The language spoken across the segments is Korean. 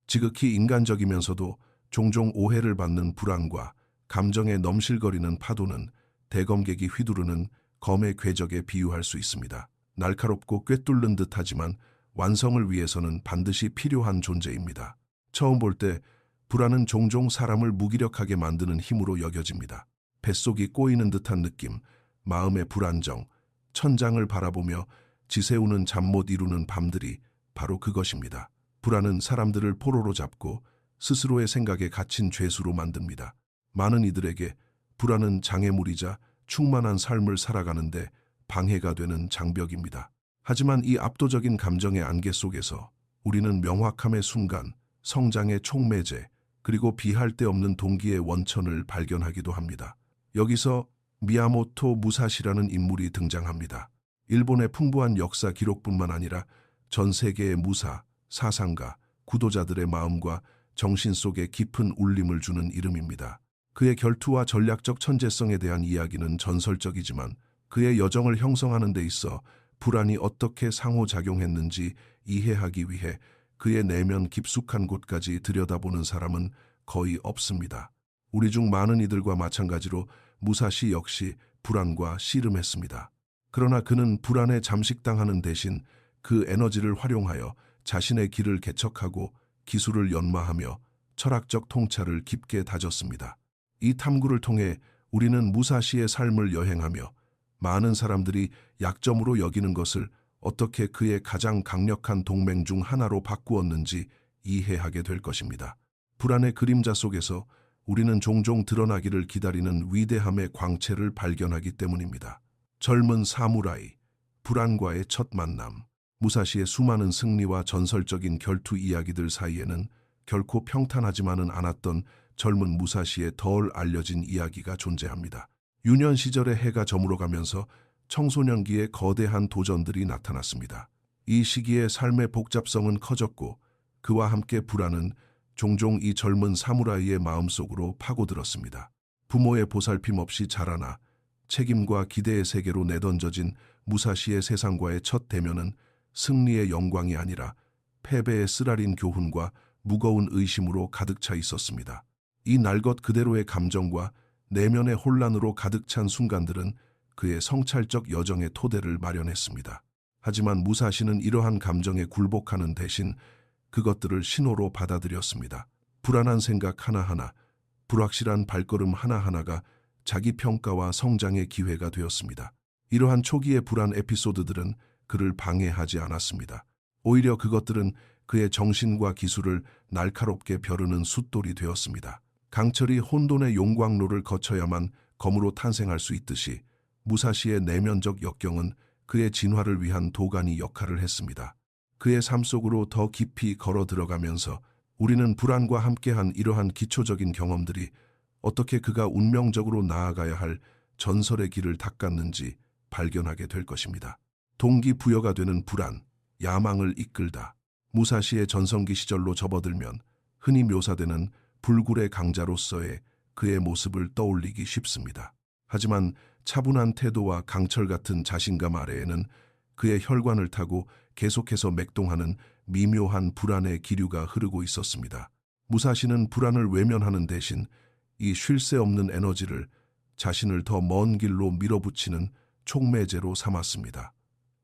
지극히 인간적이면서도 종종 오해를 받는 불안과 감정에 넘실거리는 파도는 대검객이 휘두르는 검의 궤적에 비유할 수 있습니다. 날카롭고 꿰뚫는 듯하지만 완성을 위해서는 반드시 필요한 존재입니다. 처음 볼 때 불안은 종종 사람을 무기력하게 만드는 힘으로 여겨집니다. 뱃속이 꼬이는 듯한 느낌, 마음의 불안정, 천장을 바라보며 지새우는 잠 못 이루는 밤들이 바로 그것입니다. 불안은 사람들을 포로로 잡고 스스로의 생각에 갇힌 죄수로 만듭니다. 많은 이들에게 불안은 장애물이자 충만한 삶을 살아가는데 방해가 되는 장벽입니다. 하지만 이 압도적인 감정의 안개 속에서 우리는 명확함의 순간, 성장의 촉매제, 그리고 비할 데 없는 동기의 원천을 발견하기도 합니다. 여기서 미야모토 무사시라는 인물이 등장합니다. 일본의 풍부한 역사 기록뿐만 아니라 전 세계의 무사, 사상가, 구도자들의 마음과 정신 속에 깊은 울림을 주는 이름입니다. 그의 결투와 전략적 천재성에 대한 이야기는 전설적이지만 그의 여정을 형성하는 데 있어 불안이 어떻게 상호작용했는지 이해하기 위해 그의 내면 깊숙한 곳까지 들여다보는 사람은 거의 없습니다. 우리 중 많은 이들과 마찬가지로 무사시 역시 불안과 씨름했습니다. 그러나 그는 불안에 잠식당하는 대신 그 에너지를 활용하여 자신의 길을 개척하고 기술을 연마하며 철학적 통찰을 깊게 다졌습니다. 이 탐구를 통해 우리는 무사시의 삶을 여행하며 많은 사람들이 약점으로 여기는 것을 어떻게 그의 가장 강력한 동맹 중 하나로 바꾸었는지 이해하게 될 것입니다. 불안의 그림자 속에서 우리는 종종 드러나기를 기다리는 위대함의 광채를 발견하기 때문입니다. 젊은 사무라이, 불안과의 첫 만남, 무사시의 수많은 승리와 전설적인 결투 이야기들 사이에는 결코 평탄하지만은 않았던 젊은 무사시의 덜 알려진 이야기가 존재합니다. 유년 시절의 해가 저물어가면서 청소년기의 거대한 도전들이 나타났습니다. 이 시기에 삶의 복잡성은 커졌고 그와 함께 불안은 종종 이 젊은 사무라이의 마음속으로 파고들었습니다. 부모의 보살핌 없이 자라나 책임과 기대의 세계로 내던져진 무사시의 세상과의 첫 대면은 승리의 영광이 아니라 패배의 쓰라린 교훈과 무거운 의심으로 가득 차 있었습니다. 이 날 것 그대로의 감정과 내면의 혼란으로 가득 찬 순간들은 그의 성찰적 여정의 토대를 마련했습니다. 하지만 무사시는 이러한 감정에 굴복하는 대신 그것들을 신호로 받아들였습니다. 불안한 생각 하나하나, 불확실한 발걸음 하나하나가 자기 평가와 성장의 기회가 되었습니다. 이러한 초기의 불안 에피소드들은 그를 방해하지 않았습니다. 오히려 그것들은 그의 정신과 기술을 날카롭게 벼르는 숫돌이 되었습니다. 강철이 혼돈의 용광로를 거쳐야만 검으로 탄생할 수 있듯이 무사시의 내면적 역경은 그의 진화를 위한 도가니 역할을 했습니다. 그의 삶 속으로 더 깊이 걸어 들어가면서 우리는 불안과 함께한 이러한 기초적인 경험들이 어떻게 그가 운명적으로 나아가야 할 전설의 길을 닦았는지 발견하게 될 것입니다. 동기부여가 되는 불안, 야망을 이끌다. 무사시의 전성기 시절로 접어들면 흔히 묘사되는 불굴의 강자로서의 그의 모습을 떠올리기 쉽습니다. 하지만 차분한 태도와 강철 같은 자신감 아래에는 그의 혈관을 타고 계속해서 맥동하는 미묘한 불안의 기류가 흐르고 있었습니다. 무사시는 불안을 외면하는 대신 이 쉴 새 없는 에너지를 자신을 더 먼 길로 밀어붙이는 촉매제로 삼았습니다.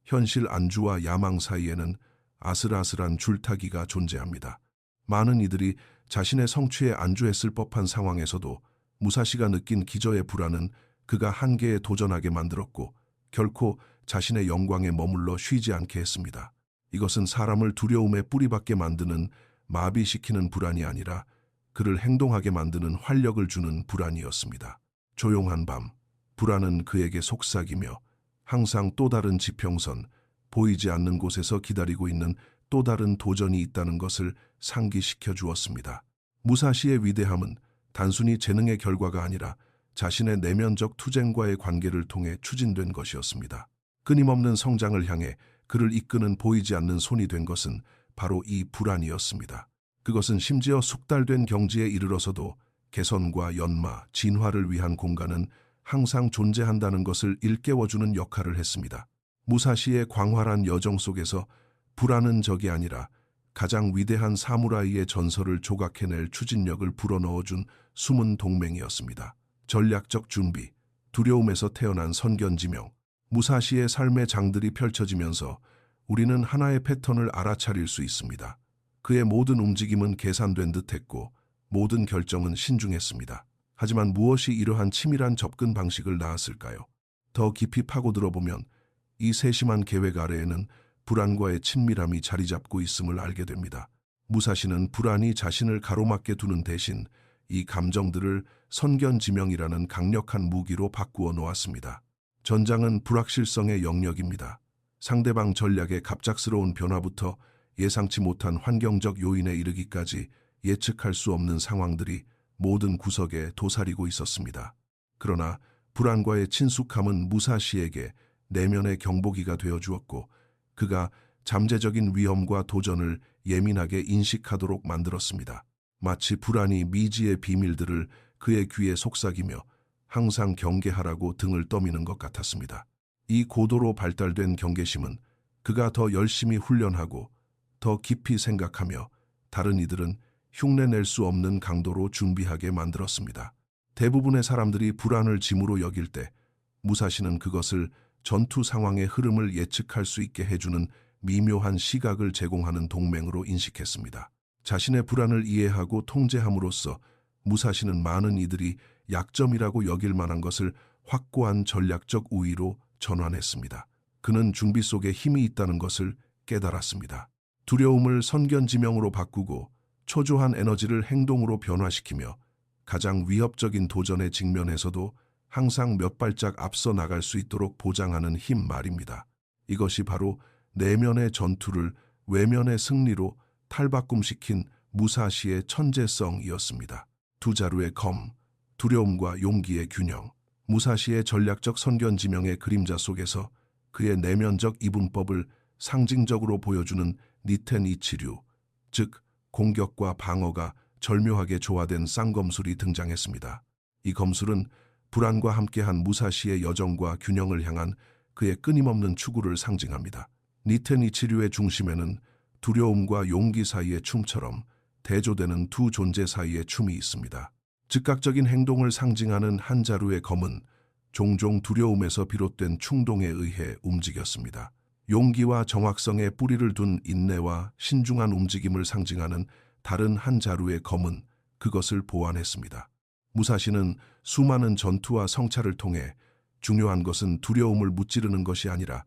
현실 안주와 야망 사이에는 아슬아슬한 줄타기가 존재합니다. 많은 이들이 자신의 성취에 안주했을 법한 상황에서도 무사시가 느낀 기저의 불안은 그가 한계에 도전하게 만들었고 결코 자신의 영광에 머물러 쉬지 않게 했습니다. 이것은 사람을 두려움에 뿌리박게 만드는 마비시키는 불안이 아니라 그를 행동하게 만드는 활력을 주는 불안이었습니다. 조용한 밤, 불안은 그에게 속삭이며 항상 또 다른 지평선, 보이지 않는 곳에서 기다리고 있는 또 다른 도전이 있다는 것을 상기시켜 주었습니다. 무사시의 위대함은 단순히 재능의 결과가 아니라 자신의 내면적 투쟁과의 관계를 통해 추진된 것이었습니다. 끊임없는 성장을 향해 그를 이끄는 보이지 않는 손이 된 것은 바로 이 불안이었습니다. 그것은 심지어 숙달된 경지에 이르러서도 개선과 연마, 진화를 위한 공간은 항상 존재한다는 것을 일깨워주는 역할을 했습니다. 무사시의 광활한 여정 속에서 불안은 적이 아니라 가장 위대한 사무라이의 전설을 조각해낼 추진력을 불어넣어준 숨은 동맹이었습니다. 전략적 준비, 두려움에서 태어난 선견지명, 무사시의 삶의 장들이 펼쳐지면서 우리는 하나의 패턴을 알아차릴 수 있습니다. 그의 모든 움직임은 계산된 듯했고 모든 결정은 신중했습니다. 하지만 무엇이 이러한 치밀한 접근 방식을 낳았을까요? 더 깊이 파고들어보면 이 세심한 계획 아래에는 불안과의 친밀함이 자리 잡고 있음을 알게 됩니다. 무사시는 불안이 자신을 가로막게 두는 대신 이 감정들을 선견지명이라는 강력한 무기로 바꾸어 놓았습니다. 전장은 불확실성의 영역입니다. 상대방 전략의 갑작스러운 변화부터 예상치 못한 환경적 요인에 이르기까지 예측할 수 없는 상황들이 모든 구석에 도사리고 있었습니다. 그러나 불안과의 친숙함은 무사시에게 내면의 경보기가 되어 주었고 그가 잠재적인 위험과 도전을 예민하게 인식하도록 만들었습니다. 마치 불안이 미지의 비밀들을 그의 귀에 속삭이며 항상 경계하라고 등을 떠미는 것 같았습니다. 이 고도로 발달된 경계심은 그가 더 열심히 훈련하고 더 깊이 생각하며 다른 이들은 흉내낼 수 없는 강도로 준비하게 만들었습니다. 대부분의 사람들이 불안을 짐으로 여길 때 무사시는 그것을 전투 상황의 흐름을 예측할 수 있게 해주는 미묘한 시각을 제공하는 동맹으로 인식했습니다. 자신의 불안을 이해하고 통제함으로써 무사시는 많은 이들이 약점이라고 여길 만한 것을 확고한 전략적 우위로 전환했습니다. 그는 준비 속에 힘이 있다는 것을 깨달았습니다. 두려움을 선견지명으로 바꾸고 초조한 에너지를 행동으로 변화시키며 가장 위협적인 도전에 직면해서도 항상 몇 발짝 앞서 나갈 수 있도록 보장하는 힘 말입니다. 이것이 바로 내면의 전투를 외면의 승리로 탈바꿈시킨 무사시의 천재성이었습니다. 두 자루의 검, 두려움과 용기의 균형. 무사시의 전략적 선견지명의 그림자 속에서 그의 내면적 이분법을 상징적으로 보여주는 니텐 이치류, 즉 공격과 방어가 절묘하게 조화된 쌍검술이 등장했습니다. 이 검술은 불안과 함께한 무사시의 여정과 균형을 향한 그의 끊임없는 추구를 상징합니다. 니텐 이치류의 중심에는 두려움과 용기 사이의 춤처럼 대조되는 두 존재 사이의 춤이 있습니다. 즉각적인 행동을 상징하는 한 자루의 검은 종종 두려움에서 비롯된 충동에 의해 움직였습니다. 용기와 정확성에 뿌리를 둔 인내와 신중한 움직임을 상징하는 다른 한 자루의 검은 그것을 보완했습니다. 무사시는 수많은 전투와 성찰을 통해 중요한 것은 두려움을 무찌르는 것이 아니라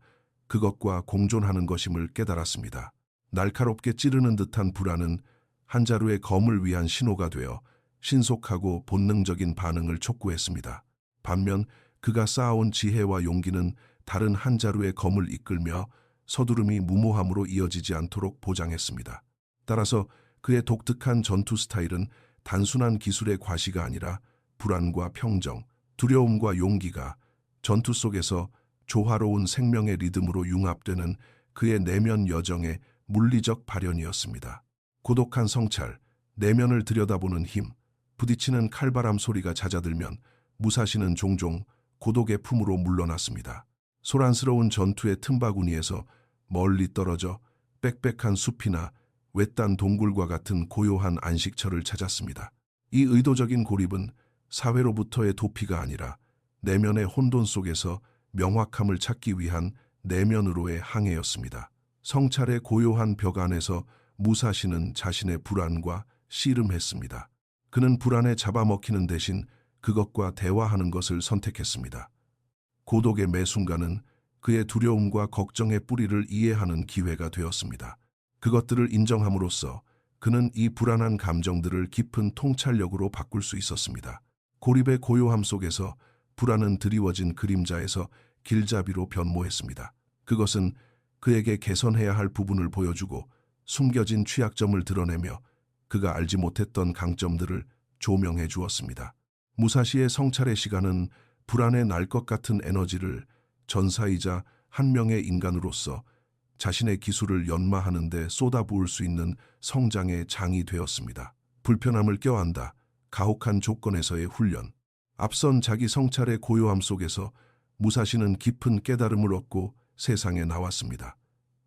그것과 공존하는 것임을 깨달았습니다. 날카롭게 찌르는 듯한 불안은 한 자루의 검을 위한 신호가 되어 신속하고 본능적인 반응을 촉구했습니다. 반면 그가 쌓아온 지혜와 용기는 다른 한 자루의 검을 이끌며 서두름이 무모함으로 이어지지 않도록 보장했습니다. 따라서 그의 독특한 전투 스타일은 단순한 기술의 과시가 아니라 불안과 평정, 두려움과 용기가 전투 속에서 조화로운 생명의 리듬으로 융합되는 그의 내면 여정의 물리적 발현이었습니다. 고독한 성찰, 내면을 들여다보는 힘, 부딪히는 칼바람 소리가 잦아들면 무사시는 종종 고독의 품으로 물러났습니다. 소란스러운 전투의 틈바구니에서 멀리 떨어져 빽빽한 숲이나 외딴 동굴과 같은 고요한 안식처를 찾았습니다. 이 의도적인 고립은 사회로부터의 도피가 아니라 내면의 혼돈 속에서 명확함을 찾기 위한 내면으로의 항해였습니다. 성찰의 고요한 벽 안에서 무사시는 자신의 불안과 씨름했습니다. 그는 불안에 잡아먹히는 대신 그것과 대화하는 것을 선택했습니다. 고독의 매 순간은 그의 두려움과 걱정의 뿌리를 이해하는 기회가 되었습니다. 그것들을 인정함으로써 그는 이 불안한 감정들을 깊은 통찰력으로 바꿀 수 있었습니다. 고립의 고요함 속에서 불안은 드리워진 그림자에서 길잡이로 변모했습니다. 그것은 그에게 개선해야 할 부분을 보여주고 숨겨진 취약점을 드러내며 그가 알지 못했던 강점들을 조명해 주었습니다. 무사시의 성찰의 시간은 불안에 날 것 같은 에너지를 전사이자 한 명의 인간으로서 자신의 기술을 연마하는 데 쏟아부을 수 있는 성장의 장이 되었습니다. 불편함을 껴안다, 가혹한 조건에서의 훈련. 앞선 자기 성찰의 고요함 속에서 무사시는 깊은 깨달음을 얻고 세상에 나왔습니다.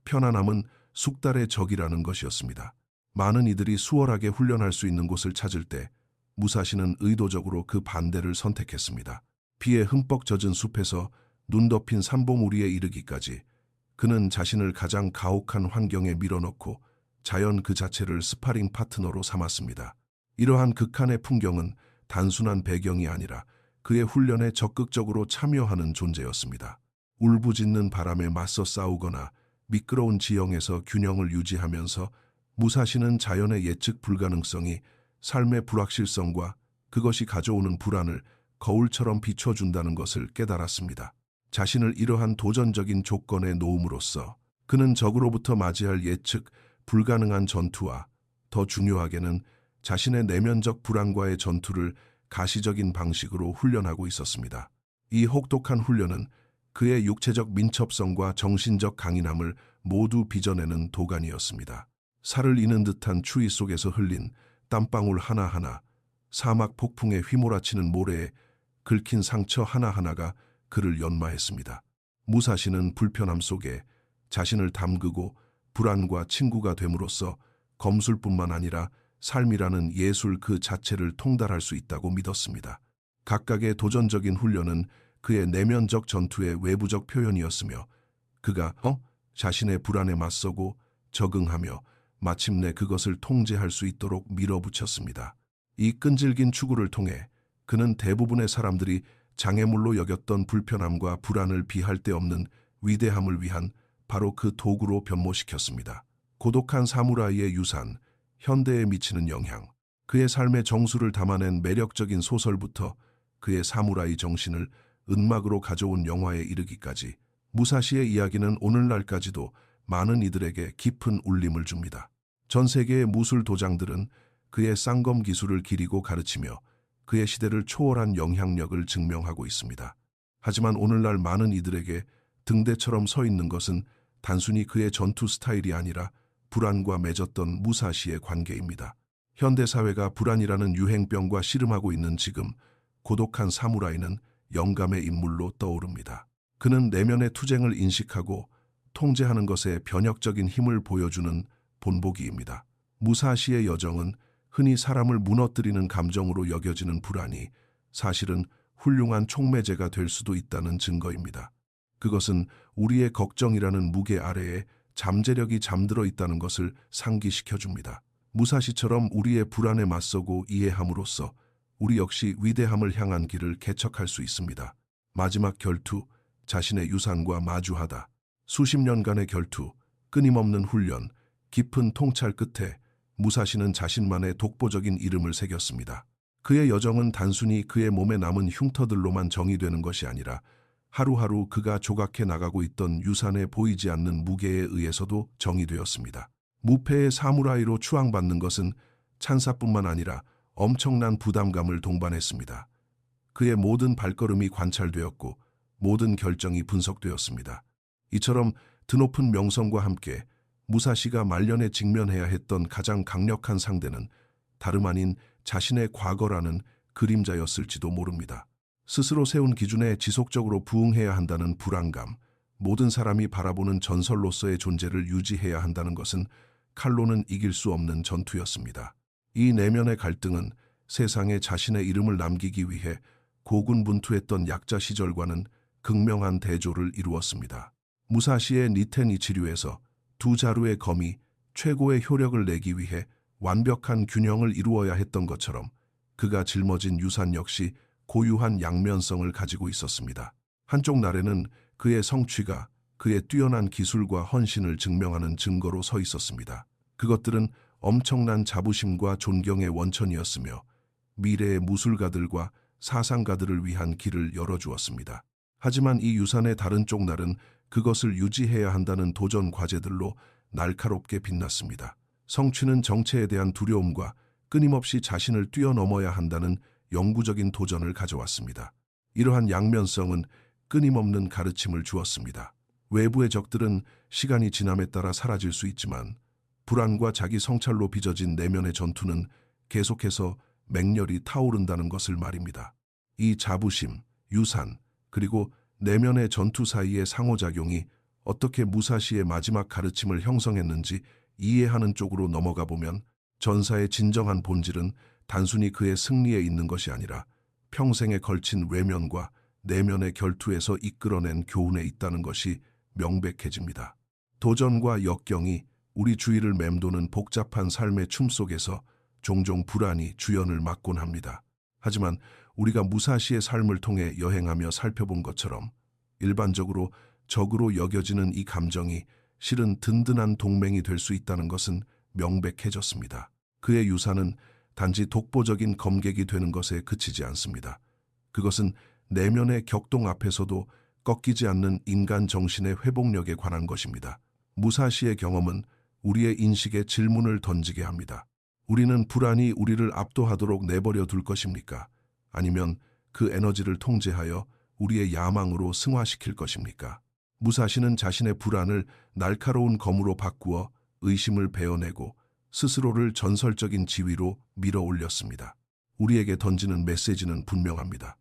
편안함은 숙달의 적이라는 것이었습니다. 많은 이들이 수월하게 훈련할 수 있는 곳을 찾을 때 무사시는 의도적으로 그 반대를 선택했습니다. 피에 흠뻑 젖은 숲에서 눈 덮인 산봉우리에 이르기까지 그는 자신을 가장 가혹한 환경에 밀어넣고 자연 그 자체를 스파링 파트너로 삼았습니다. 이러한 극한의 풍경은 단순한 배경이 아니라 그의 훈련에 적극적으로 참여하는 존재였습니다. 울부짖는 바람에 맞서 싸우거나 미끄러운 지형에서 균형을 유지하면서 무사시는 자연의 예측 불가능성이 삶의 불확실성과 그것이 가져오는 불안을 거울처럼 비춰준다는 것을 깨달았습니다. 자신을 이러한 도전적인 조건에 놓음으로써 그는 적으로부터 맞이할 예측 불가능한 전투와 더 중요하게는 자신의 내면적 불안과의 전투를 가시적인 방식으로 훈련하고 있었습니다. 이 혹독한 훈련은 그의 육체적 민첩성과 정신적 강인함을 모두 빚어내는 도가니였습니다. 살을 이는 듯한 추위 속에서 흘린 땀방울 하나하나, 사막 폭풍에 휘몰아치는 모래에 긁힌 상처 하나하나가 그를 연마했습니다. 무사시는 불편함 속에 자신을 담그고 불안과 친구가 됨으로써 검술뿐만 아니라 삶이라는 예술 그 자체를 통달할 수 있다고 믿었습니다. 각각의 도전적인 훈련은 그의 내면적 전투의 외부적 표현이었으며 그가 자신의 불안에 맞서고 적응하며 마침내 그것을 통제할 수 있도록 밀어붙였습니다. 이 끈질긴 추구를 통해 그는 대부분의 사람들이 장애물로 여겼던 불편함과 불안을 비할 데 없는 위대함을 위한 바로 그 도구로 변모시켰습니다. 고독한 사무라이의 유산, 현대에 미치는 영향, 그의 삶의 정수를 담아낸 매력적인 소설부터 그의 사무라이 정신을 은막으로 가져온 영화에 이르기까지 무사시의 이야기는 오늘날까지도 많은 이들에게 깊은 울림을 줍니다. 전 세계의 무술 도장들은 그의 쌍검 기술을 기리고 가르치며 그의 시대를 초월한 영향력을 증명하고 있습니다. 하지만 오늘날 많은 이들에게 등대처럼 서 있는 것은 단순히 그의 전투 스타일이 아니라 불안과 맺었던 무사시의 관계입니다. 현대사회가 불안이라는 유행병과 씨름하고 있는 지금 고독한 사무라이는 영감의 인물로 떠오릅니다. 그는 내면의 투쟁을 인식하고 통제하는 것에 변혁적인 힘을 보여주는 본보기입니다. 무사시의 여정은 흔히 사람을 무너뜨리는 감정으로 여겨지는 불안이 사실은 훌륭한 촉매제가 될 수도 있다는 증거입니다. 그것은 우리의 걱정이라는 무게 아래에 잠재력이 잠들어 있다는 것을 상기시켜줍니다. 무사시처럼 우리의 불안에 맞서고 이해함으로써 우리 역시 위대함을 향한 길을 개척할 수 있습니다. 마지막 결투, 자신의 유산과 마주하다. 수십 년간의 결투, 끊임없는 훈련, 깊은 통찰 끝에 무사시는 자신만의 독보적인 이름을 새겼습니다. 그의 여정은 단순히 그의 몸에 남은 흉터들로만 정의되는 것이 아니라 하루하루 그가 조각해 나가고 있던 유산에 보이지 않는 무게에 의해서도 정의되었습니다. 무패의 사무라이로 추앙받는 것은 찬사뿐만 아니라 엄청난 부담감을 동반했습니다. 그의 모든 발걸음이 관찰되었고 모든 결정이 분석되었습니다. 이처럼 드높은 명성과 함께 무사시가 말년에 직면해야 했던 가장 강력한 상대는 다름 아닌 자신의 과거라는 그림자였을지도 모릅니다. 스스로 세운 기준에 지속적으로 부응해야 한다는 불안감, 모든 사람이 바라보는 전설로서의 존재를 유지해야 한다는 것은 칼로는 이길 수 없는 전투였습니다. 이 내면의 갈등은 세상에 자신의 이름을 남기기 위해 고군분투했던 약자 시절과는 극명한 대조를 이루었습니다. 무사시의 니텐 이치류에서 두 자루의 검이 최고의 효력을 내기 위해 완벽한 균형을 이루어야 했던 것처럼 그가 짊어진 유산 역시 고유한 양면성을 가지고 있었습니다. 한쪽 날에는 그의 성취가 그의 뛰어난 기술과 헌신을 증명하는 증거로 서 있었습니다. 그것들은 엄청난 자부심과 존경의 원천이었으며 미래의 무술가들과 사상가들을 위한 길을 열어주었습니다. 하지만 이 유산의 다른 쪽 날은 그것을 유지해야 한다는 도전 과제들로 날카롭게 빛났습니다. 성취는 정체에 대한 두려움과 끊임없이 자신을 뛰어넘어야 한다는 영구적인 도전을 가져왔습니다. 이러한 양면성은 끊임없는 가르침을 주었습니다. 외부의 적들은 시간이 지남에 따라 사라질 수 있지만 불안과 자기 성찰로 빚어진 내면의 전투는 계속해서 맹렬히 타오른다는 것을 말입니다. 이 자부심, 유산, 그리고 내면의 전투 사이의 상호작용이 어떻게 무사시의 마지막 가르침을 형성했는지 이해하는 쪽으로 넘어가 보면 전사의 진정한 본질은 단순히 그의 승리에 있는 것이 아니라 평생에 걸친 외면과 내면의 결투에서 이끌어낸 교훈에 있다는 것이 명백해집니다. 도전과 역경이 우리 주위를 맴도는 복잡한 삶의 춤 속에서 종종 불안이 주연을 맡곤 합니다. 하지만 우리가 무사시의 삶을 통해 여행하며 살펴본 것처럼 일반적으로 적으로 여겨지는 이 감정이 실은 든든한 동맹이 될 수 있다는 것은 명백해졌습니다. 그의 유산은 단지 독보적인 검객이 되는 것에 그치지 않습니다. 그것은 내면의 격동 앞에서도 꺾이지 않는 인간 정신의 회복력에 관한 것입니다. 무사시의 경험은 우리의 인식에 질문을 던지게 합니다. 우리는 불안이 우리를 압도하도록 내버려 둘 것입니까? 아니면 그 에너지를 통제하여 우리의 야망으로 승화시킬 것입니까? 무사시는 자신의 불안을 날카로운 검으로 바꾸어 의심을 베어내고 스스로를 전설적인 지위로 밀어 올렸습니다. 우리에게 던지는 메시지는 분명합니다.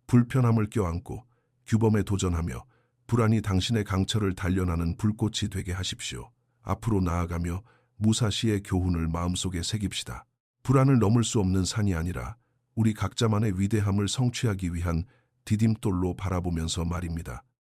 불편함을 껴안고 규범에 도전하며 불안이 당신의 강철을 단련하는 불꽃이 되게 하십시오. 앞으로 나아가며 무사시의 교훈을 마음속에 새깁시다. 불안을 넘을 수 없는 산이 아니라 우리 각자만의 위대함을 성취하기 위한 디딤돌로 바라보면서 말입니다.